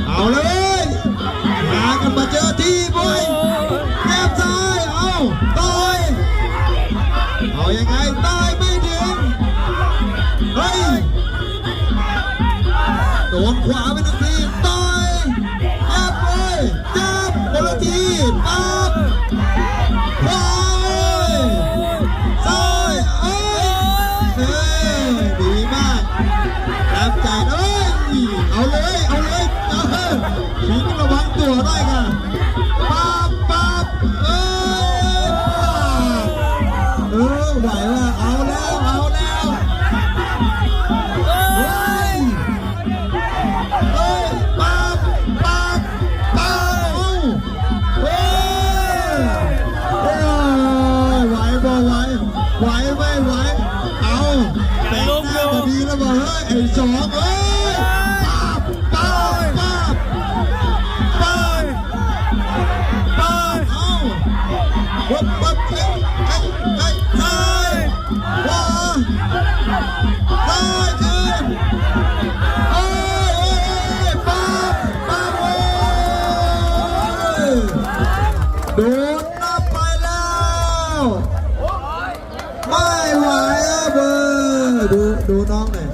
เอาเลยหากันมาเจอที่บอยแนบซ้ายเอาต่อยเอายังไงต่อยไม่ถึงเฮ้ยโดนขวาไปหนึ่งทีต่อยยับเลยจับคนละทีปั๊บขวาซ้ายเอ้ยดีมากรับใจเอ้ยเอาเลยผีต้องระวังตัวได้ค่ะปั๊บไหวว่าเอาแล้วปั๊บไหวบ่ไหวไม่ไหวเอาแต่งหน้ามาดีแล้วบอกเฮ้ยไอ้สองปั๊บเอาปั๊บซ้ายขวาซ้ายขึ้นปั๊บโดนนับไปแล้วไม่ไหวเบอร์ดูน้องหน่อย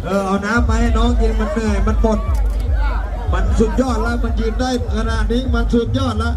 เอาน้ำมาให้น้องกินมันเหนื่อยมันหมดมันสุดยอดแล้วมันยืนได้ขนาดนี้มันสุดยอดแล้ว